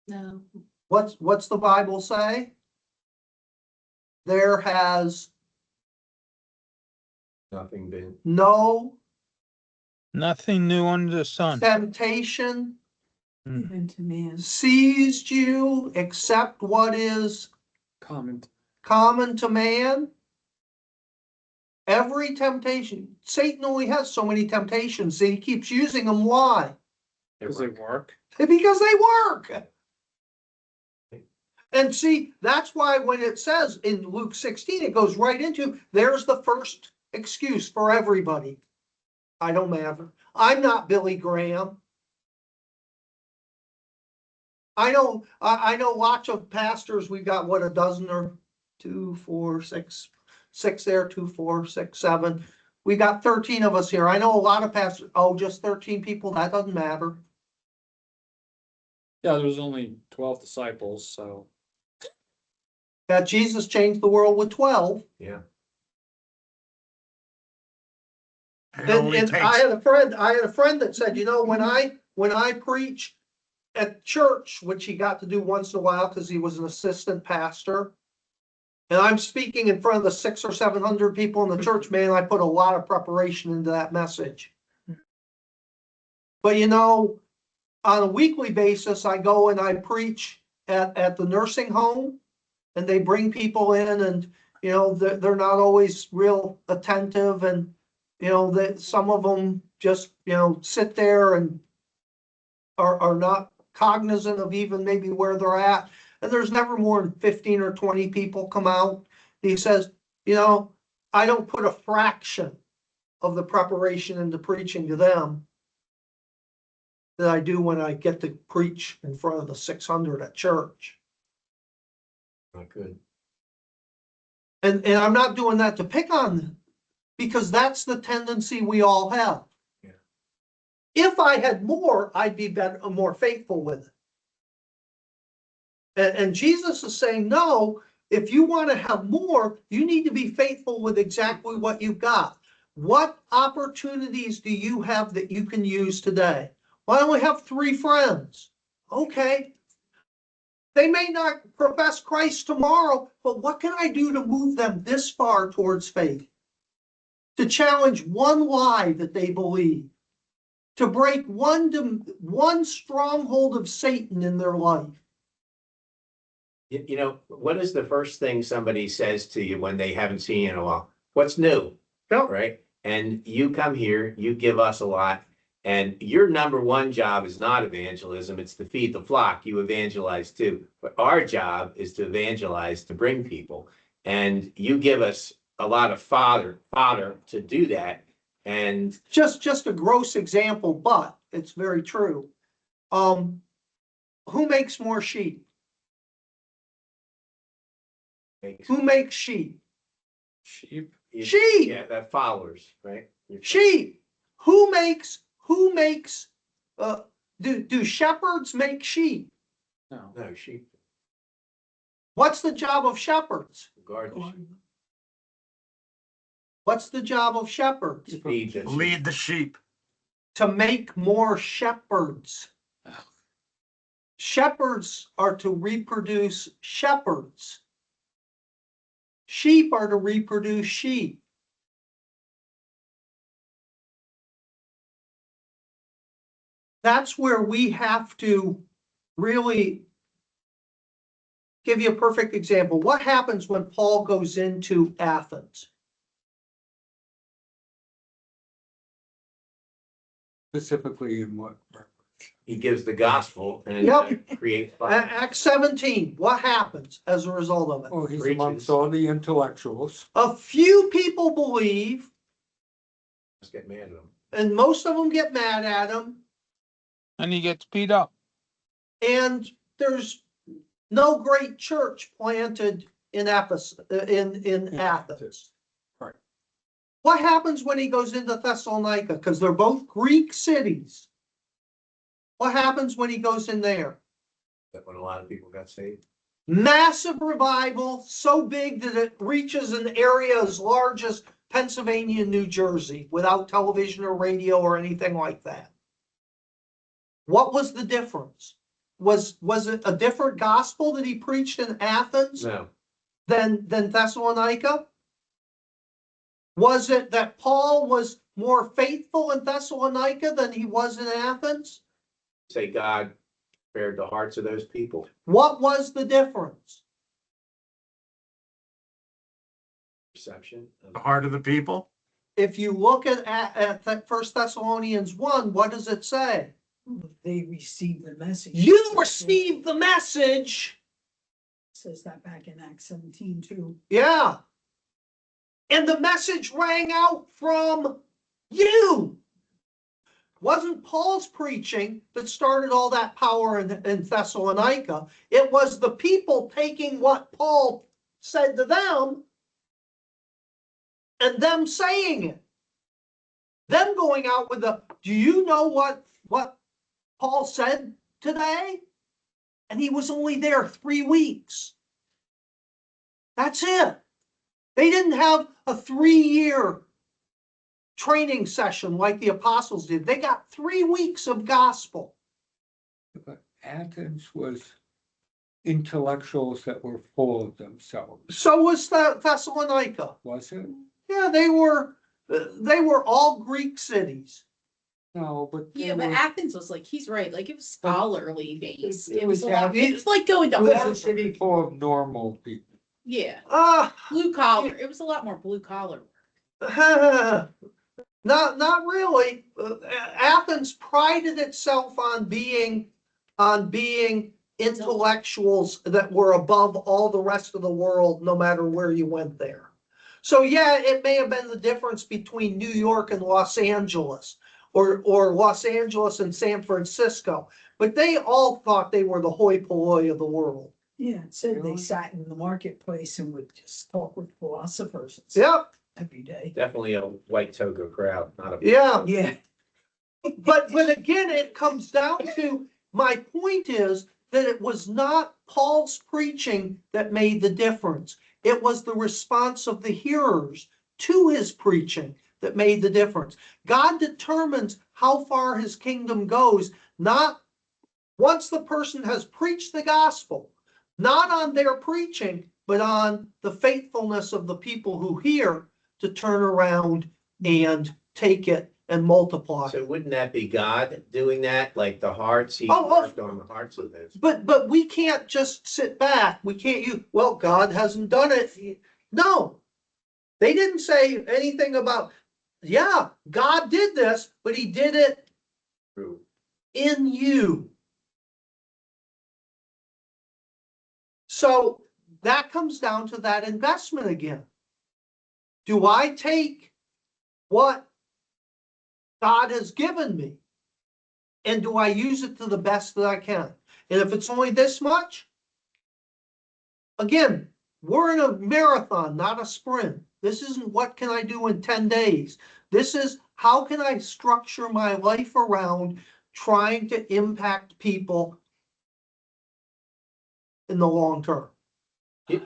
No. What's the Bible say? There has Nothing been. no Nothing new under the sun. temptation Given to man. seized you except what is Comment. common to man. Every temptation, Satan only has so many temptations, and he keeps using them. Why? Does it work? Because they work. And see, that's why when it says in Luke 16, it goes right into, there's the first excuse for everybody. I don't matter. I'm not Billy Graham. I know lots of pastors. We've got what, a dozen or 2, 4, 6, 6 there, 2, 4, 6, 7. We got 13 of us here. I know a lot of pastors. Oh, just 13 people. That doesn't matter. Yeah, there was only 12 disciples, so. Yeah, Jesus changed the world with 12. Yeah. It only And I takes, had a friend that said, when I preach at church, which he got to do once in a while because he was an assistant pastor, and I'm speaking in front of the 600 or 700 people in the church, man, I put a lot of preparation into that message. But on a weekly basis, I go and I preach at the nursing home, and they bring people in, and they're not always real attentive, and that some of them just sit there and are not cognizant of even maybe where they're at. And there's never more than 15 or 20 people come out. He says, I don't put a fraction of the preparation into preaching to them that I do when I get to preach in front of the 600 at church. Not good. And I'm not doing that to pick on them, because that's the tendency we all have. Yeah. If I had more, I'd be better, more faithful with it. And Jesus is saying, no, if you want to have more, you need to be faithful with exactly what you've got. What opportunities do you have that you can use today? Well, I only have 3 friends. Okay. They may not profess Christ tomorrow, but what can I do to move them this far towards faith? To challenge one lie that they believe, to break one stronghold of Satan in their life. What is the first thing somebody says to you when they haven't seen you in a while? What's new? Yep. Right? And you come here, you give us a lot, and your number one job is not evangelism, it's to feed the flock. You evangelize too. But our job is to evangelize, to bring people. And you give us a lot of fodder to do that. And Just a gross example, but it's very true. Who makes more sheep? Who makes sheep? Sheep. Sheep. Yeah, that followers, right? Sheep. Who makes do shepherds make sheep? No. No, sheep. What's the job of shepherds? Guard the sheep. What's the job of shepherds? Feed the sheep. lead the sheep. To make more shepherds. Shepherds are to reproduce shepherds. Sheep are to reproduce sheep. That's where we have to really give you a perfect example. What happens when Paul goes into Athens? Specifically in what? He gives the gospel and Yep. creates. Acts 17, what happens as a result of it? Oh, he's Preaches. amongst all the intellectuals. A few people believe, Let's get mad at him. and most of them get mad at him, And he gets beat up. and there's no great church planted in Ephesus, in Athens. Right. What happens when he goes into Thessalonica? Because they're both Greek cities. What happens when he goes in there? That when a lot of people got saved. Massive revival, so big that it reaches an area as large as Pennsylvania and New Jersey without television or radio or anything like that. What was the difference? Was it a different gospel that he preached in Athens No. than Thessalonica? Was it that Paul was more faithful in Thessalonica than he was in Athens? Say God Prepared the hearts of those people. What was the difference? Perception. The heart of the people. If you look at 1 Thessalonians 1, what does it say? They received the message. You received the message. Says that back in Acts 17 too. Yeah. And the message rang out from you. Wasn't Paul's preaching that started all that power in Thessalonica. It was the people taking what Paul said to them and them saying it. Them going out with do you know what Paul said today? And he was only there 3 weeks. That's it. They didn't have a 3-year training session like the apostles did. They got 3 weeks of gospel. But Athens was intellectuals that were full of themselves, So was Thessalonica. was it? Yeah, they were all Greek cities. No, but. they Yeah, but were- Athens was like, he's right, like it was scholarly based. It It was was a lot, Athens. it's like going to It was a Harvard. city full of normal people. Yeah, Uh, blue collar, it was a lot more blue collar. not really. Athens prided itself on being intellectuals that were above all the rest of the world, no matter where you went there. So yeah, it may have been the difference between New York and Los Angeles, or Los Angeles and San Francisco, but they all thought they were the hoi polloi of the world. Yeah, it said they Really? sat in the marketplace and would just talk with philosophers Yep, every day. Definitely a white toga crowd, not a. yeah. Yeah. But again, it comes down to, my point is that it was not Paul's preaching that made the difference. It was the response of the hearers to his preaching that made the difference. God determines how far his kingdom goes, not once the person has preached the gospel, not on their preaching, but on the faithfulness of the people who hear to turn around and take it and multiply. So wouldn't that be God doing that? Like the hearts, he Oh, worked on the hearts of those. But we can't just sit back. We can't use, well, God hasn't done it. No. They didn't say anything about, yeah, God did this, but he did it True. in you. So that comes down to that investment again. Do I take what God has given me and do I use it to the best that I can? And if it's only this much, again, we're in a marathon, not a sprint. This isn't what can I do in 10 days. This is how can I structure my life around trying to impact people in the long term.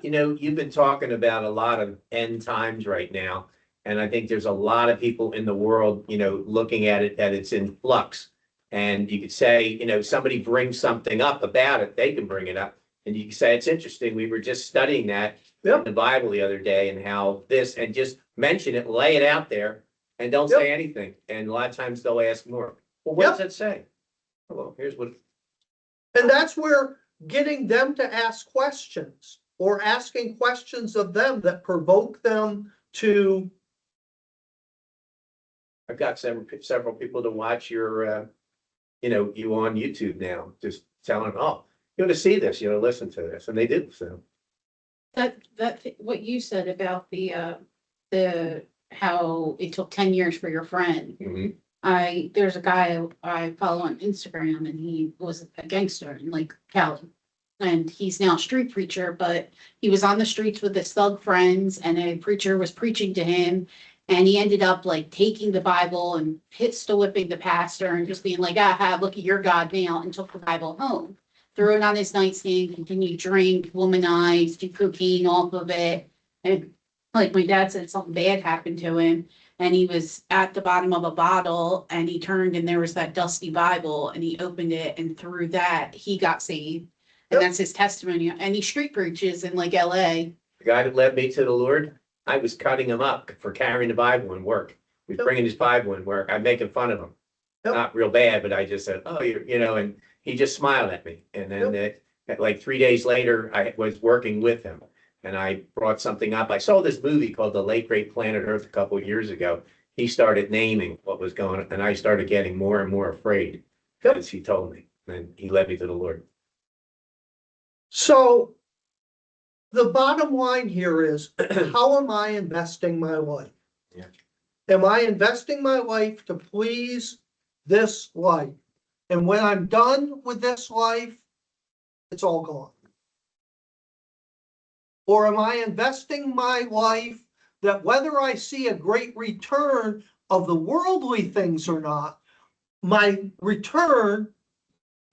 You know, you've been talking about a lot of end times right now. And I think there's a lot of people in the world, you know, looking at it, that it's in flux. And you could say, you know, somebody brings something up about it, they can bring it up. And you can say, it's interesting, we were just studying that in the Bible the other day and how this, and just mention it, lay it out there and don't say anything. And a lot of times they'll ask more. Well, what does it say? Well, here's what. And that's where getting them to ask questions or asking questions of them that provoke them to. I've got several people to watch your, you know, you on YouTube now, just telling them, oh, you want to see this, you know, listen to this, and they do, so. What you said about the, how it took 10 years for your friend. There's a guy I follow on Instagram and he was a gangster in like Cali. And he's now a street preacher, but he was on the streets with his thug friends and a preacher was preaching to him. And he ended up like taking the Bible and pistol whipping the pastor and just being like, aha, look at your God now, and took the Bible home. Threw it on his nightstand, continued to drink, womanize, do cocaine off of it. And like my dad said, something bad happened to him. And he was at the bottom of a bottle and he turned and there was that dusty Bible and he opened it, and through that he got saved. And that's his testimony. And he street preaches in like LA. The guy that led me to the Lord, I was cutting him up for carrying the Bible in work. He was bringing his Bible in work. I'm making fun of him. Not real bad, but I just said, oh, you know, and he just smiled at me. And then like 3 days later, I was working with him and I brought something up. I saw this movie called The Late Great Planet Earth a couple of years ago. He started naming what was going on and I started getting more and more afraid as he told me. And he led me to the Lord. So the bottom line here is, how am I investing my life? Yeah. Am I investing my life to please this life? And when I'm done with this life, it's all gone. Or am I investing my life that whether I see a great return of the worldly things or not, my return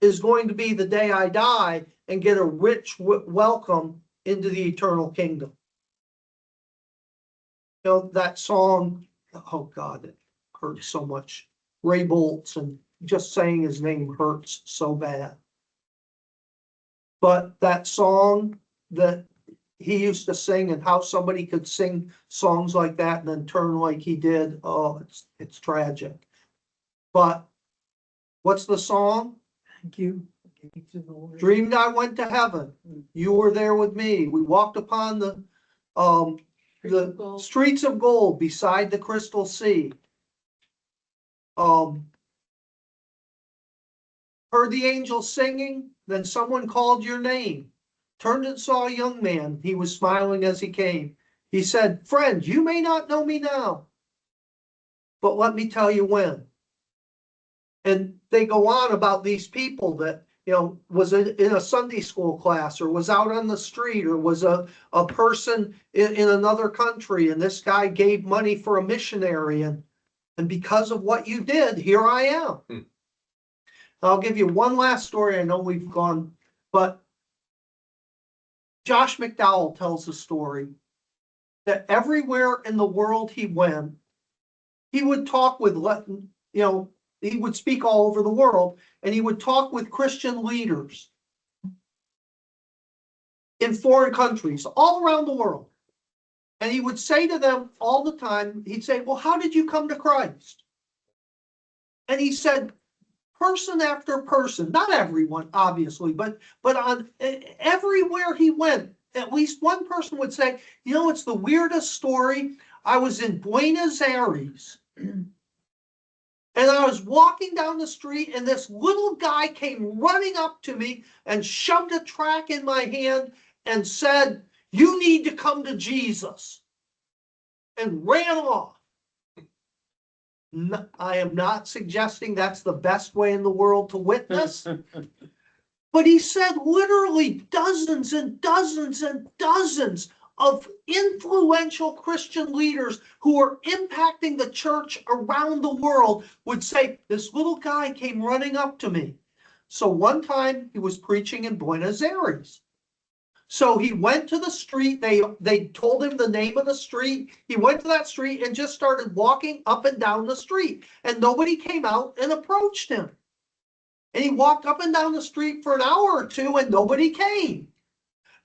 is going to be the day I die and get a rich welcome into the eternal kingdom. You know, that song, oh God, it hurts so much. Ray Boltz, and just saying his name hurts so bad. But that song that he used to sing and how somebody could sing songs like that and then turn like he did, oh, it's tragic. But what's the song? Thank you. Dreamed I went to heaven. You were there with me. We walked upon the streets of gold beside the crystal sea. Heard the angels singing, then someone called your name. Turned and saw a young man. He was smiling as he came. He said, friend, you may not know me now, but let me tell you when. And they go on about these people that, you know, was in a Sunday school class or was out on the street or was a person in another country. And this guy gave money for a missionary. And because of what you did, here I am. I'll give you one last story. I know we've gone, but Josh McDowell tells the story that everywhere in the world he went, he would talk with, you know, he would speak all over the world and he would talk with Christian leaders in foreign countries all around the world. And he would say to them all the time, he'd say, well, how did you come to Christ? And he said, person after person, not everyone, obviously, but on everywhere he went, at least one person would say, you know, it's the weirdest story. I was in Buenos Aires and I was walking down the street and this little guy came running up to me and shoved a tract in my hand and said, you need to come to Jesus, and ran off. I am not suggesting that's the best way in the world to witness. But he said literally dozens and dozens and dozens of influential Christian leaders who are impacting the church around the world would say, this little guy came running up to me. So one time he was preaching in Buenos Aires. So he went to the street. They told him the name of the street. He went to that street and just started walking up and down the street. And nobody came out and approached him. And he walked up and down the street for an hour or two and nobody came.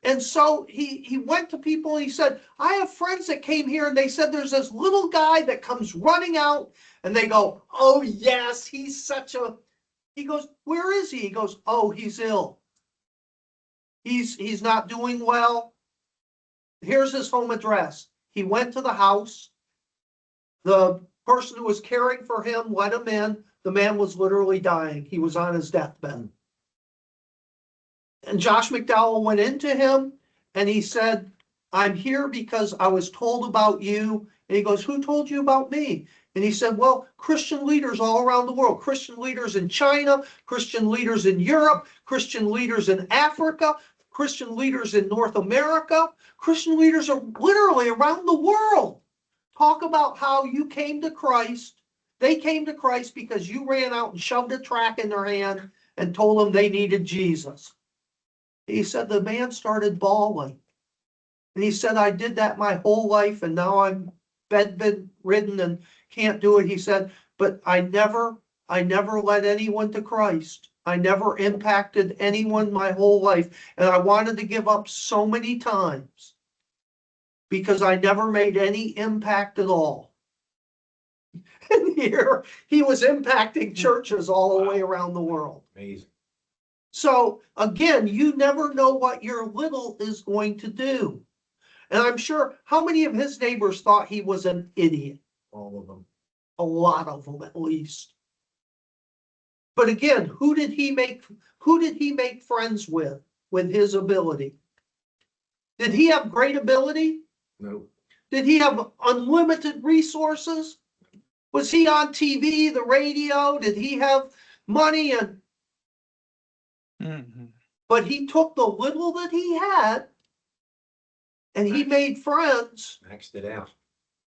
And so he went to people and he said, I have friends that came here and they said there's this little guy that comes running out and they go, oh yes, he's such a, he goes, where is he? He goes, oh, he's ill. He's not doing well. Here's his home address. He went to the house. The person who was caring for him let him in. The man was literally dying. He was on his deathbed. And Josh McDowell went into him and he said, I'm here because I was told about you. And he goes, who told you about me? And he said, well, Christian leaders all around the world, Christian leaders in China, Christian leaders in Europe, Christian leaders in Africa, Christian leaders in North America, Christian leaders are literally around the world. Talk about how you came to Christ. They came to Christ because you ran out and shoved a tract in their hand and told them they needed Jesus. He said the man started bawling. And he said, I did that my whole life and now I'm bedridden and can't do it. He said, but I never led anyone to Christ. I never impacted anyone my whole life. And I wanted to give up so many times because I never made any impact at all. And here he was impacting churches all the way around the world. Amazing. So again, you never know what your little is going to do. And I'm sure, how many of his neighbors thought he was an idiot? All of them. A lot of them at least. But again, who did he make friends with his ability? Did he have great ability? No. Did he have unlimited resources? Was he on TV, the radio? Did he have money? But he took the little that he had and he made friends Maxed it out.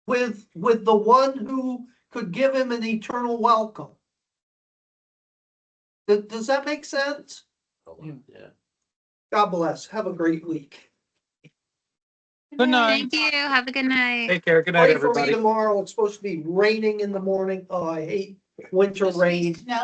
with the one who could give him an eternal welcome. Does that make sense? Yeah. God bless. Have a great week. Good night. Thank you. Have a good night. Take care. Good night, Pray for me everybody. tomorrow. It's supposed to be raining in the morning. Oh, I hate winter rain. No.